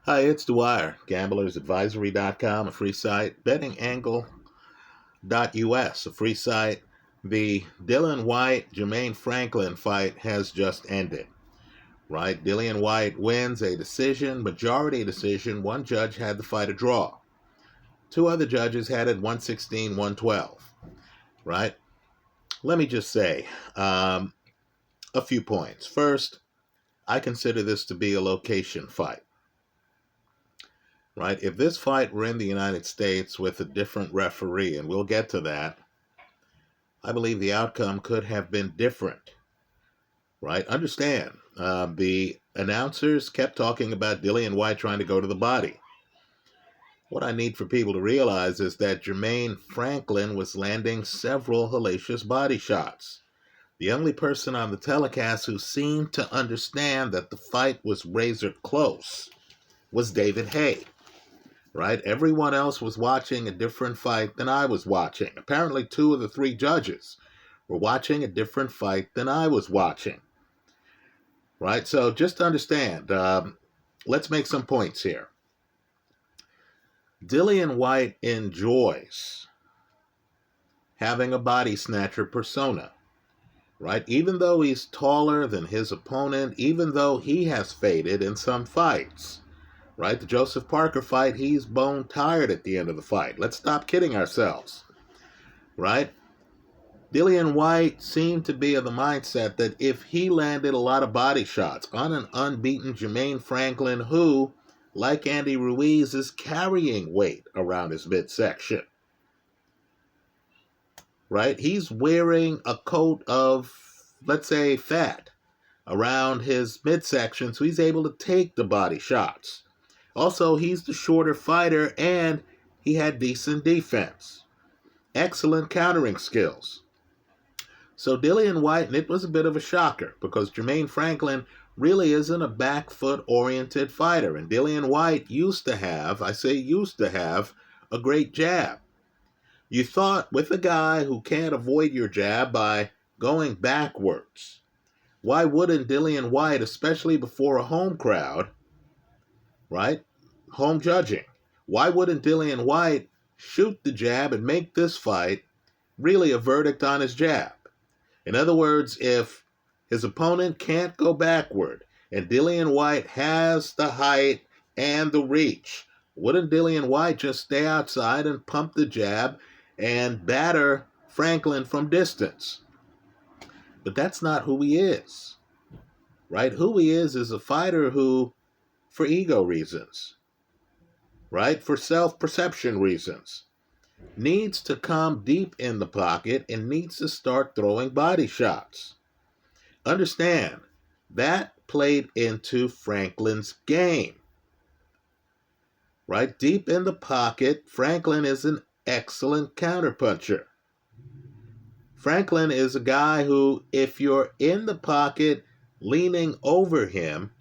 Hi, it's Dwyer, gamblersadvisory.com, a free site, bettingangle.us, a free site. The Dillian Whyte Jermaine Franklin fight has just ended, right? Dillian Whyte wins a decision, majority decision. One judge had the fight a draw. Two other judges had it 116, 112, right? Let me just say a few points. First, I consider this to be a location fight. Right? If this fight were in the United States with a different referee, and we'll get to that, I believe the outcome could have been different. Right? Understand, the announcers kept talking about Dillian Whyte trying to go to the body. What I need for people to realize is that Jermaine Franklin was landing several hellacious body shots. The only person on the telecast who seemed to understand that the fight was razor close was David Hay. Right? Everyone else was watching a different fight than I was watching. Apparently, two of the three judges were watching a different fight than I was watching. Right? So just understand, let's make some points here. Dillian Whyte enjoys having a body snatcher persona. Right? Even though he's taller than his opponent, even though he has faded in some fights. Right? The Joseph Parker fight, he's bone tired at the end of the fight. Let's stop kidding ourselves. Right? Dillian Whyte seemed to be of the mindset that if he landed a lot of body shots on an unbeaten Jermaine Franklin, who, like Andy Ruiz, is carrying weight around his midsection. Right? He's wearing a coat of, let's say, fat around his midsection, so he's able to take the body shots. Also, he's the shorter fighter, and he had decent defense. Excellent countering skills. So Dillian Whyte, and it was a bit of a shocker, because Jermaine Franklin really isn't a back foot-oriented fighter, and Dillian Whyte used to have, I say used to have, a great jab. You thought with a guy who can't avoid your jab by going backwards, why wouldn't Dillian Whyte, especially before a home crowd, right? Home judging. Why wouldn't Dillian Whyte shoot the jab and make this fight really a verdict on his jab? In other words, if his opponent can't go backward and Dillian Whyte has the height and the reach, wouldn't Dillian Whyte just stay outside and pump the jab and batter Franklin from distance? But that's not who he is, right? Who he is a fighter who, for ego reasons, right, for self-perception reasons, needs to come deep in the pocket and needs to start throwing body shots. Understand, that played into Franklin's game. Right, deep in the pocket, Franklin is an excellent counterpuncher. Franklin is a guy who, if you're in the pocket leaning over him,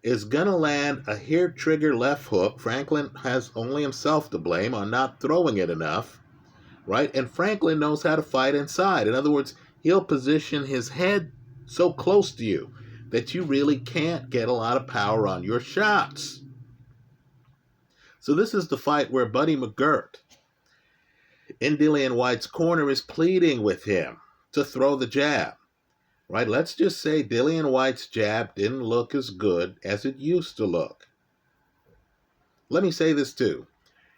is going to land a hair-trigger left hook. Franklin has only himself to blame on not throwing it enough, right? And Franklin knows how to fight inside. In other words, he'll position his head so close to you that you really can't get a lot of power on your shots. So this is the fight where Buddy McGirt in Dillian Whyte's corner is pleading with him to throw the jab. Right, let's just say Dillian Whyte's jab didn't look as good as it used to look. Let me say this too.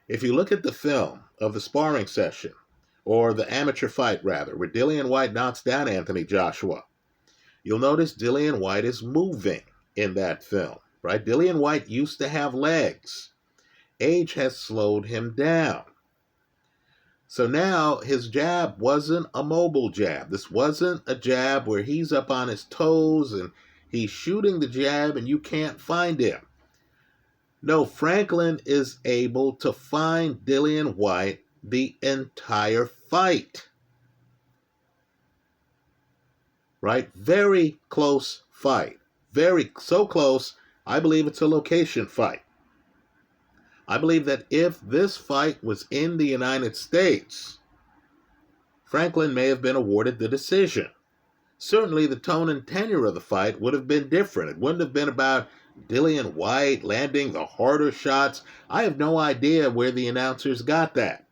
If you look at the film of the sparring session, or the amateur fight rather, where Dillian Whyte knocks down Anthony Joshua, you'll notice Dillian Whyte is moving in that film. Right, Dillian Whyte used to have legs. Age has slowed him down. So now his jab wasn't a mobile jab. This wasn't a jab where he's up on his toes and he's shooting the jab and you can't find him. No, Franklin is able to find Dillian Whyte the entire fight. Right? Very close fight. So close, I believe it's a location fight. I believe that if this fight was in the United States, Franklin may have been awarded the decision. Certainly the tone and tenor of the fight would have been different. It wouldn't have been about Dillian Whyte landing the harder shots. I have no idea where the announcers got that.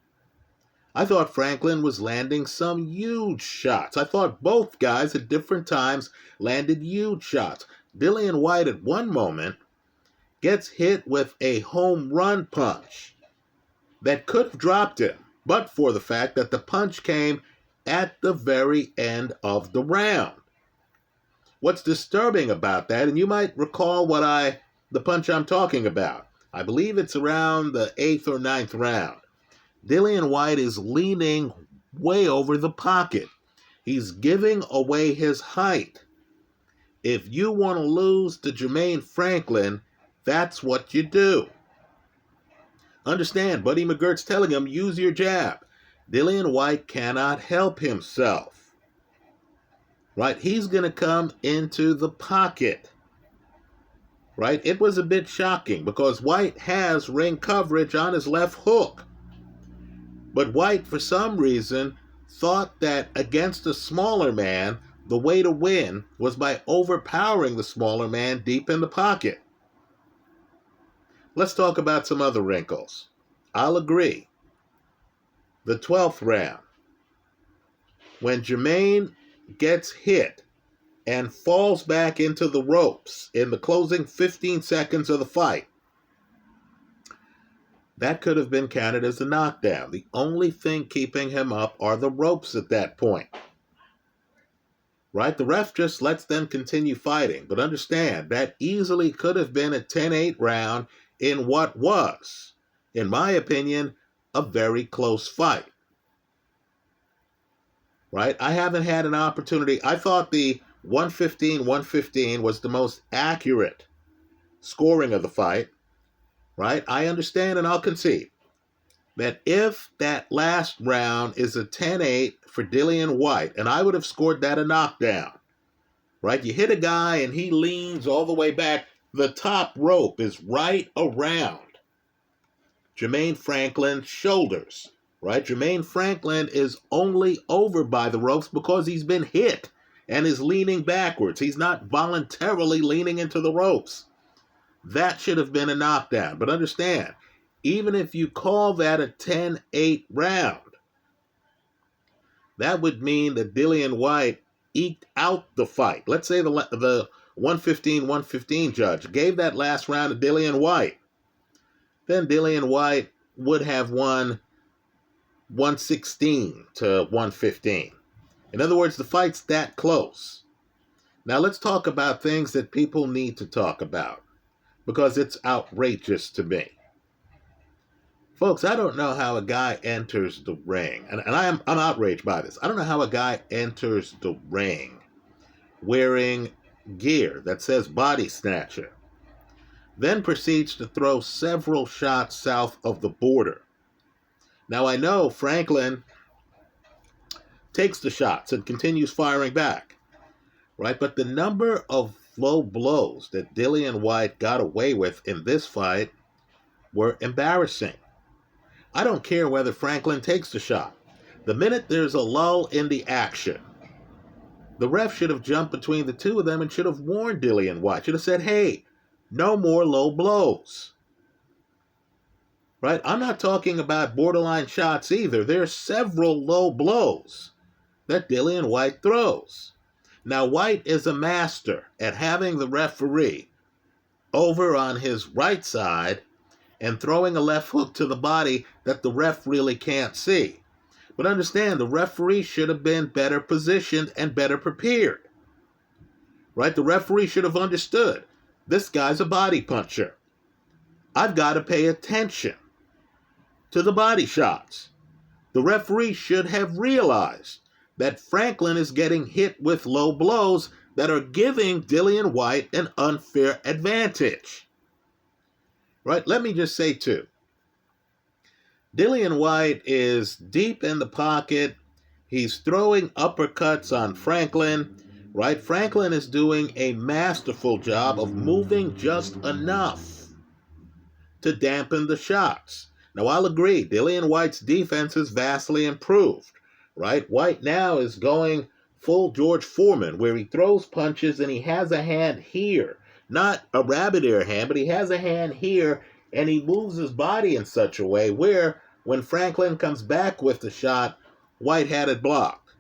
I thought Franklin was landing some huge shots. I thought both guys at different times landed huge shots. Dillian Whyte at one moment gets hit with a home run punch that could have dropped him, but for the fact that the punch came at the very end of the round. What's disturbing about that, and you might recall the punch I'm talking about. I believe it's around the 8th or 9th round. Dillian Whyte is leaning way over the pocket. He's giving away his height. If you want to lose to Jermaine Franklin, that's what you do. Understand, Buddy McGirt's telling him, use your jab. Dillian Whyte cannot help himself. Right? He's going to come into the pocket. Right? It was a bit shocking because Whyte has ring coverage on his left hook. But Whyte, for some reason, thought that against a smaller man, the way to win was by overpowering the smaller man deep in the pocket. Let's talk about some other wrinkles. I'll agree. The 12th round, when Jermaine gets hit and falls back into the ropes in the closing 15 seconds of the fight, that could have been counted as a knockdown. The only thing keeping him up are the ropes at that point. Right? The ref just lets them continue fighting. But understand, that easily could have been a 10-8 round in what was, in my opinion, a very close fight. Right? I haven't had an opportunity. I thought the 115-115 was the most accurate scoring of the fight. Right? I understand and I'll concede that if that last round is a 10-8 for Dillian Whyte, and I would have scored that a knockdown. Right? You hit a guy and he leans all the way back. The top rope is right around Jermaine Franklin's shoulders. Right? Jermaine Franklin is only over by the ropes because he's been hit and is leaning backwards. He's not voluntarily leaning into the ropes. That should have been a knockdown. But understand, even if you call that a 10-8 round, that would mean that Dillian Whyte eked out the fight. Let's say the 115-115 judge gave that last round to Dillian Whyte. Then Dillian Whyte would have won 116-115. In other words, the fight's that close. Now let's talk about things that people need to talk about, because it's outrageous to me. Folks, I don't know how a guy enters the ring, and I'm outraged by this. I don't know how a guy enters the ring wearing gear that says body snatcher, then proceeds to throw several shots south of the border. Now I know Franklin takes the shots and continues firing back, right? But the number of low blows that Dillian Whyte got away with in this fight were embarrassing. I don't care whether Franklin takes the shot. The minute there's a lull in the action, the ref should have jumped between the two of them and should have warned Dillian Whyte. Should have said, hey, no more low blows. Right? I'm not talking about borderline shots either. There are several low blows that Dillian Whyte throws. Now, Whyte is a master at having the referee over on his right side and throwing a left hook to the body that the ref really can't see. But understand, the referee should have been better positioned and better prepared. Right? The referee should have understood, this guy's a body puncher. I've got to pay attention to the body shots. The referee should have realized that Franklin is getting hit with low blows that are giving Dillian Whyte an unfair advantage. Right? Let me just say, too, Dillian Whyte is deep in the pocket. He's throwing uppercuts on Franklin. Right? Franklin is doing a masterful job of moving just enough to dampen the shots. Now, I'll agree, Dillian Whyte's defense is vastly improved. Right? Whyte now is going full George Foreman, where he throws punches and he has a hand here, not a rabbit ear hand, but he has a hand here, and he moves his body in such a way where when Franklin comes back with the shot, Whyte had it blocked.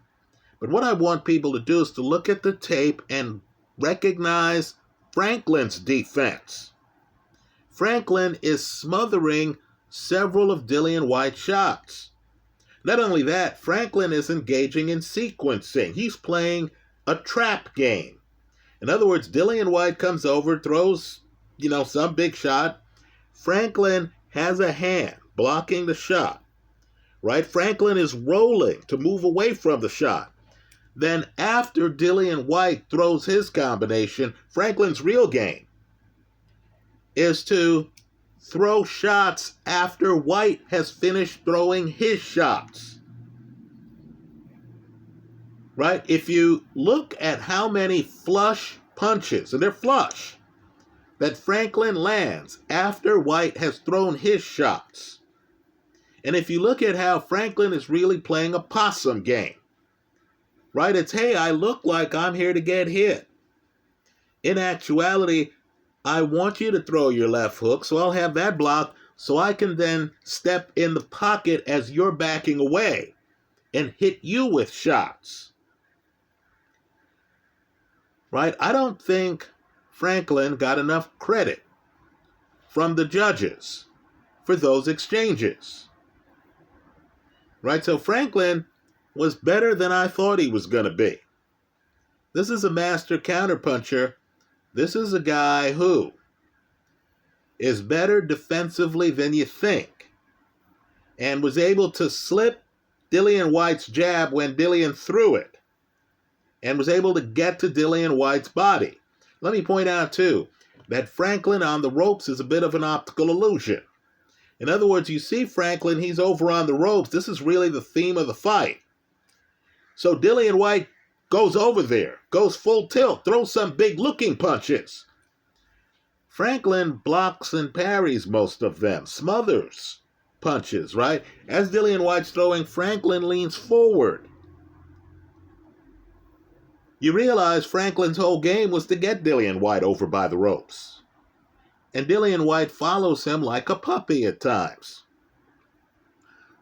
But what I want people to do is to look at the tape and recognize Franklin's defense. Franklin is smothering several of Dillian Whyte's shots. Not only that, Franklin is engaging in sequencing. He's playing a trap game. In other words, Dillian Whyte comes over, throws, some big shot. Franklin has a hand blocking the shot, right? Franklin is rolling to move away from the shot. Then after Dillian Whyte throws his combination, Franklin's real game is to throw shots after Whyte has finished throwing his shots. Right? If you look at how many flush punches, and they're flush, that Franklin lands after Whyte has thrown his shots. And if you look at how Franklin is really playing a possum game, right? It's, hey, I look like I'm here to get hit. In actuality, I want you to throw your left hook, so I'll have that blocked, so I can then step in the pocket as you're backing away and hit you with shots. Right? I don't think Franklin got enough credit from the judges for those exchanges. Right? So Franklin was better than I thought he was going to be. This is a master counterpuncher. This is a guy who is better defensively than you think and was able to slip Dillian Whyte's jab when Dillian threw it and was able to get to Dillian Whyte's body. Let me point out, too, that Franklin on the ropes is a bit of an optical illusion. In other words, you see Franklin, he's over on the ropes. This is really the theme of the fight. So Dillian Whyte goes over there, goes full tilt, throws some big-looking punches. Franklin blocks and parries most of them, smothers punches, right? As Dillian Whyte's throwing, Franklin leans forward. You realize Franklin's whole game was to get Dillian Whyte over by the ropes. And Dillian Whyte follows him like a puppy at times.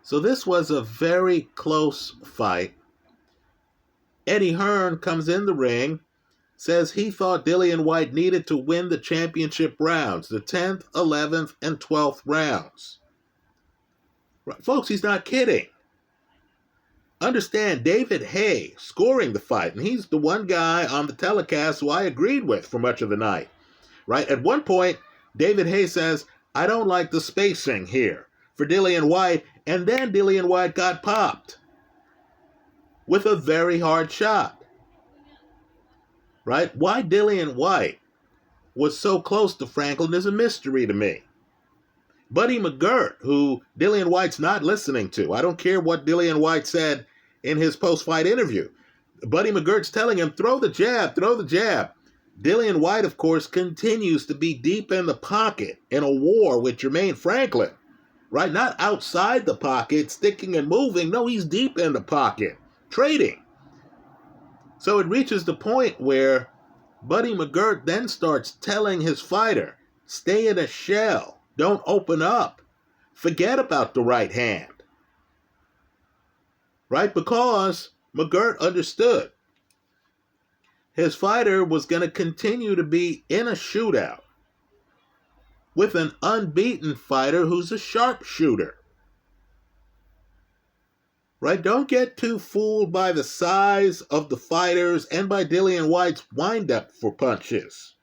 So this was a very close fight. Eddie Hearn comes in the ring, says he thought Dillian Whyte needed to win the championship rounds, the 10th, 11th, and 12th rounds. Right, folks, he's not kidding. Understand, David Hay scoring the fight, and he's the one guy on the telecast who I agreed with for much of the night. Right? At one point, David Hay says, I don't like the spacing here for Dillian Whyte, and then Dillian Whyte got popped with a very hard shot. Right? Why Dillian Whyte was so close to Franklin is a mystery to me. Buddy McGirt, who Dillian Whyte's not listening to. I don't care what Dillian Whyte said in his post-fight interview. Buddy McGirt's telling him, throw the jab, throw the jab. Dillian Whyte, of course, continues to be deep in the pocket in a war with Jermaine Franklin. Right? Not outside the pocket, sticking and moving. No, he's deep in the pocket, trading. So it reaches the point where Buddy McGirt then starts telling his fighter, stay in a shell. Don't open up. Forget about the right hand. Right? Because McGirt understood his fighter was going to continue to be in a shootout with an unbeaten fighter who's a sharpshooter. Right? Don't get too fooled by the size of the fighters and by Dillian Whyte's windup for punches.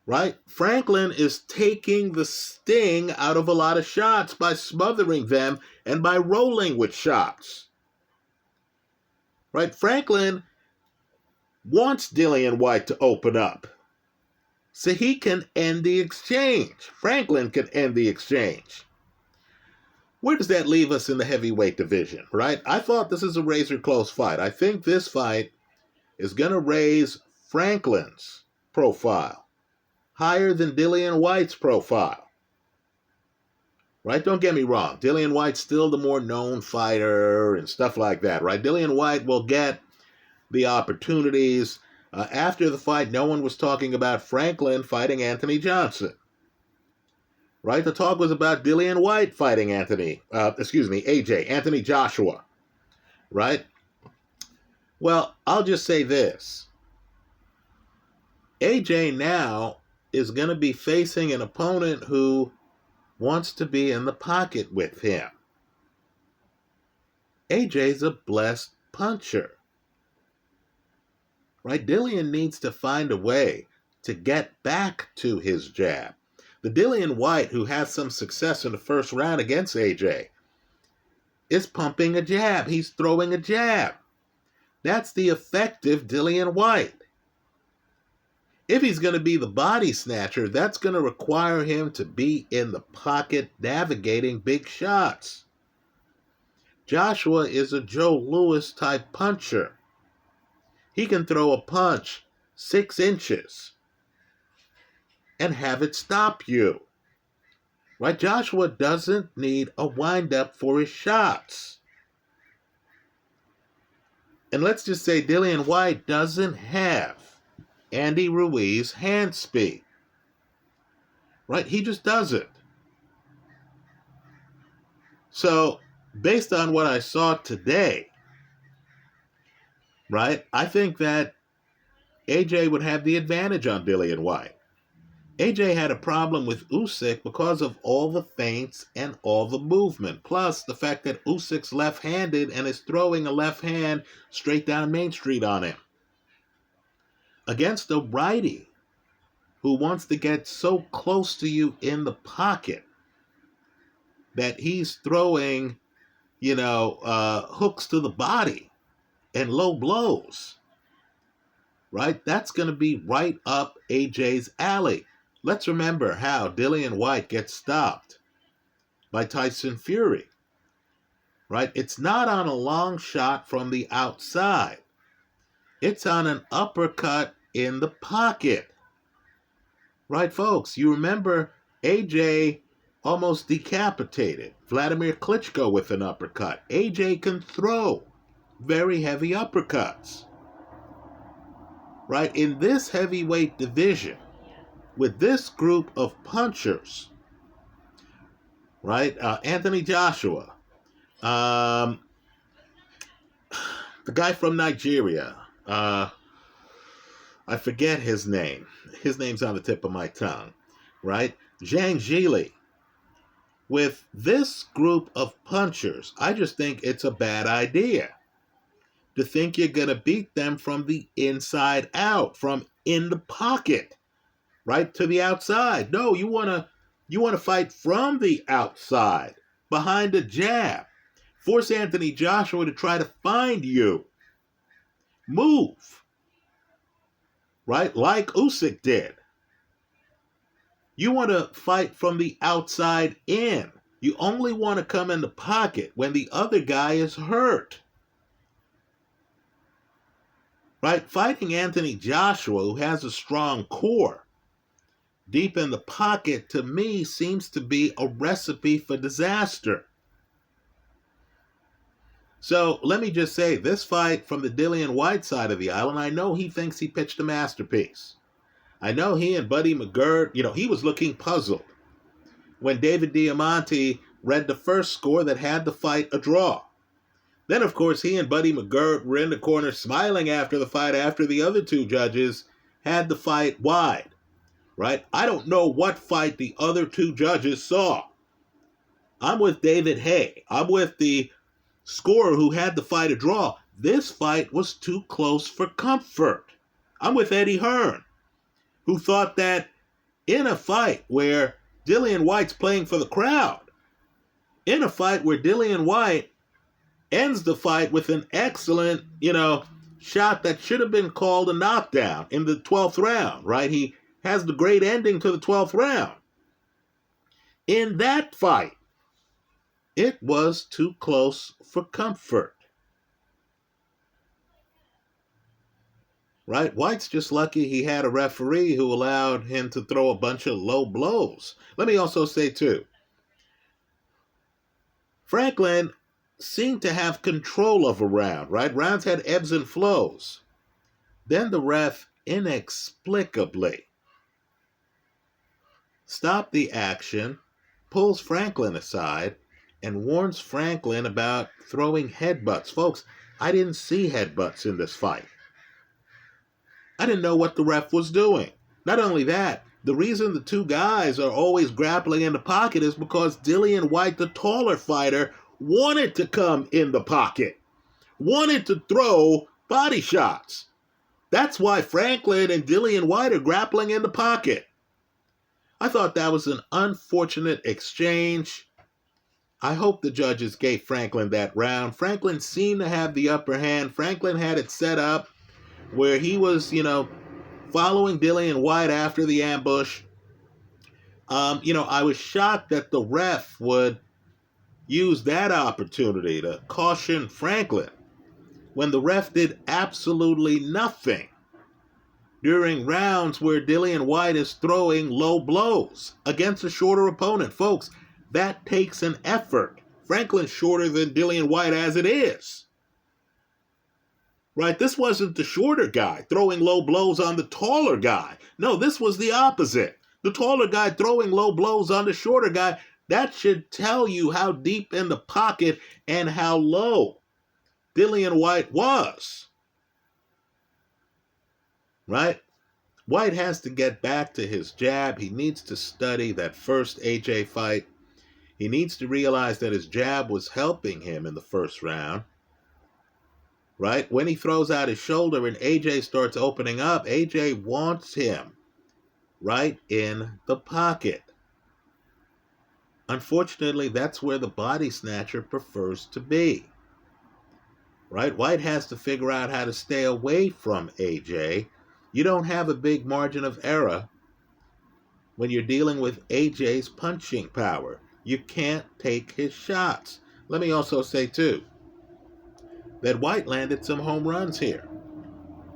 Right? Franklin is taking the sting out of a lot of shots by smothering them and by rolling with shots. Right? Franklin wants Dillian Whyte to open up so he can end the exchange. Franklin can end the exchange. Where does that leave us in the heavyweight division, right? I thought this is a razor-close fight. I think this fight is going to raise Franklin's profile higher than Dillian Whyte's profile. Right? Don't get me wrong. Dillian Whyte's still the more known fighter and stuff like that, right? Dillian Whyte will get the opportunities, After the fight, no one was talking about Franklin fighting Anthony Johnson. Right? The talk was about Dillian Whyte fighting Anthony Joshua. Right? Well, I'll just say this. AJ now is going to be facing an opponent who wants to be in the pocket with him. AJ's a blessed puncher. Right? Dillian needs to find a way to get back to his jab. The Dillian Whyte, who has some success in the first round against AJ, is pumping a jab. He's throwing a jab. That's the effective Dillian Whyte. If he's going to be the body snatcher, that's going to require him to be in the pocket navigating big shots. Joshua is a Joe Louis type puncher. He can throw a punch 6 inches and have it stop you. Right? Joshua doesn't need a wind-up for his shots. And let's just say Dillian Whyte doesn't have Andy Ruiz's hand speed. Right? He just doesn't. So, based on what I saw today, right, I think that AJ would have the advantage on Dillian Whyte. AJ had a problem with Usyk because of all the feints and all the movement. Plus, the fact that Usyk's left-handed and is throwing a left hand straight down Main Street on him. Against a righty who wants to get so close to you in the pocket that he's throwing, hooks to the body and low blows. Right? That's going to be right up AJ's alley. Let's remember how Dillian Whyte gets stopped by Tyson Fury. Right? It's not on a long shot from the outside. It's on an uppercut in the pocket. Right, folks? You remember AJ almost decapitated Vladimir Klitschko with an uppercut. AJ can throw very heavy uppercuts. Right? In this heavyweight division, with this group of punchers, right? Anthony Joshua, the guy from Nigeria, I forget his name. His name's on the tip of my tongue, right? Zhang Zhili. With this group of punchers, I just think it's a bad idea to think you're going to beat them from the inside out, from in the pocket. Right to the outside. No, you want to fight from the outside, behind a jab. Force Anthony Joshua to try to find you. Move. Right? Like Usyk did. You want to fight from the outside in. You only want to come in the pocket when the other guy is hurt. Right? Fighting Anthony Joshua, who has a strong core, deep in the pocket, to me, seems to be a recipe for disaster. So let me just say, this fight from the Dillian Whyte side of the aisle, I know he thinks he pitched a masterpiece. I know he and Buddy McGirt, he was looking puzzled when David Diamante read the first score that had the fight a draw. Then, of course, he and Buddy McGirt were in the corner smiling after the fight after the other two judges had the fight wide. Right? I don't know what fight the other two judges saw. I'm with David Hay. I'm with the scorer who had the fight a draw. This fight was too close for comfort. I'm with Eddie Hearn, who thought that in a fight where Dillian Whyte's playing for the crowd, in a fight where Dillian Whyte ends the fight with an excellent, shot that should have been called a knockdown in the 12th round, right? He has the great ending to the 12th round. In that fight, it was too close for comfort. Right? Whyte's just lucky he had a referee who allowed him to throw a bunch of low blows. Let me also say, too, Franklin seemed to have control of a round, right? Rounds had ebbs and flows. Then the ref inexplicably stopped the action, pulls Franklin aside, and warns Franklin about throwing headbutts. Folks, I didn't see headbutts in this fight. I didn't know what the ref was doing. Not only that, the reason the two guys are always grappling in the pocket is because Dillian Whyte, the taller fighter, wanted to come in the pocket, wanted to throw body shots. That's why Franklin and Dillian Whyte are grappling in the pocket. I thought that was an unfortunate exchange. I hope the judges gave Franklin that round. Franklin seemed to have the upper hand. Franklin had it set up where he was, following Dillian Whyte after the ambush. I was shocked that the ref would use that opportunity to caution Franklin when the ref did absolutely nothing during rounds where Dillian Whyte is throwing low blows against a shorter opponent. Folks, that takes an effort. Franklin's shorter than Dillian Whyte as it is. Right? This wasn't the shorter guy throwing low blows on the taller guy. No, this was the opposite. The taller guy throwing low blows on the shorter guy. That should tell you how deep in the pocket and how low Dillian Whyte was. Right? Whyte has to get back to his jab. He needs to study that first AJ fight. He needs to realize that his jab was helping him in the first round. Right? When he throws out his shoulder and AJ starts opening up, AJ wants him right in the pocket. Unfortunately, that's where the body snatcher prefers to be. Right? Whyte has to figure out how to stay away from AJ. You don't have a big margin of error when you're dealing with AJ's punching power. You can't take his shots. Let me also say, too, that Whyte landed some home runs here.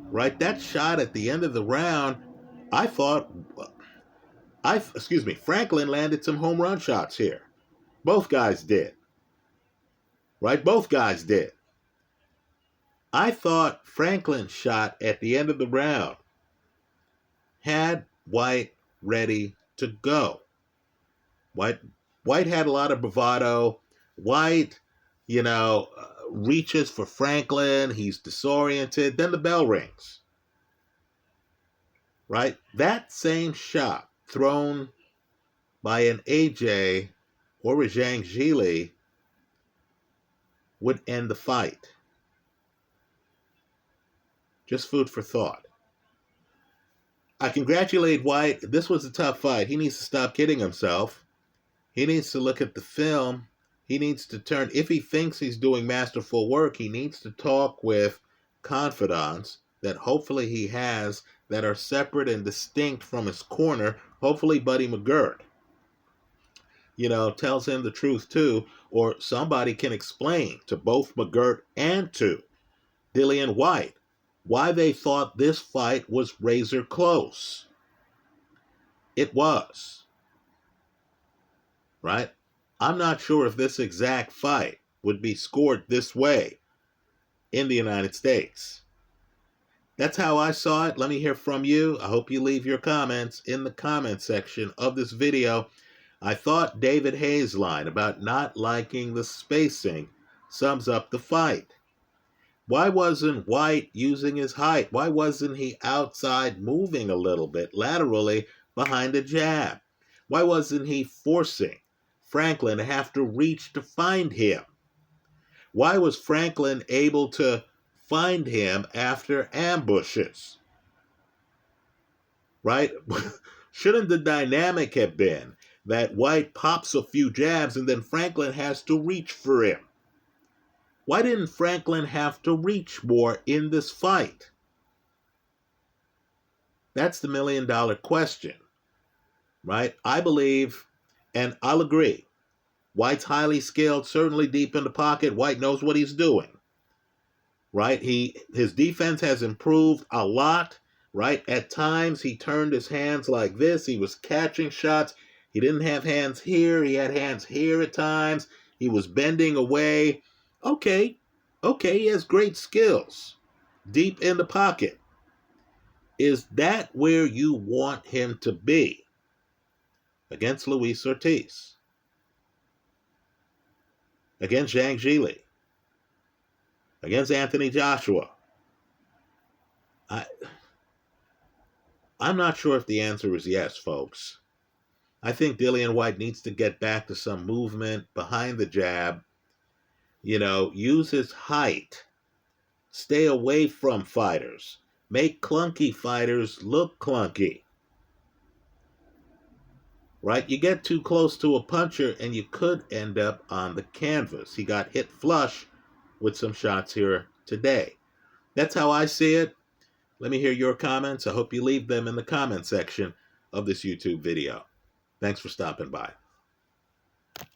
Right? That shot at the end of the round, Franklin landed some home run shots here. Both guys did. Right? Both guys did. I thought Franklin's shot at the end of the round had Whyte ready to go. Whyte had a lot of bravado. Whyte, reaches for Franklin. He's disoriented. Then the bell rings. Right? That same shot thrown by an AJ or a Zhang Zhili would end the fight. Just food for thought. I congratulate Whyte. This was a tough fight. He needs to stop kidding himself. He needs to look at the film. He needs to turn, if he thinks he's doing masterful work, he needs to talk with confidants that hopefully he has that are separate and distinct from his corner. Hopefully Buddy McGirt, tells him the truth too, or somebody can explain to both McGirt and to Dillian Whyte why they thought this fight was razor close. It was. Right? I'm not sure if this exact fight would be scored this way in the United States. That's how I saw it. Let me hear from you. I hope you leave your comments in the comment section of this video. I thought David Hayes' line about not liking the spacing sums up the fight. Why wasn't Whyte using his height? Why wasn't he outside moving a little bit laterally behind a jab? Why wasn't he forcing Franklin to have to reach to find him? Why was Franklin able to find him after ambushes? Right? Shouldn't the dynamic have been that Whyte pops a few jabs and then Franklin has to reach for him? Why didn't Franklin have to reach more in this fight? That's the million-dollar question, right? I believe, and I'll agree, Whyte's highly skilled, certainly deep in the pocket. Whyte knows what he's doing, right? His defense has improved a lot, right? At times, he turned his hands like this. He was catching shots. He didn't have hands here. He had hands here at times. He was bending away. Okay, he has great skills deep in the pocket. Is that where you want him to be against Luis Ortiz? Against Zhang Jili? Against Anthony Joshua? I'm not sure if the answer is yes, folks. I think Dillian Whyte needs to get back to some movement behind the jab. Use his height. Stay away from fighters. Make clunky fighters look clunky. Right? You get too close to a puncher and you could end up on the canvas. He got hit flush with some shots here today. That's how I see it. Let me hear your comments. I hope you leave them in the comment section of this YouTube video. Thanks for stopping by.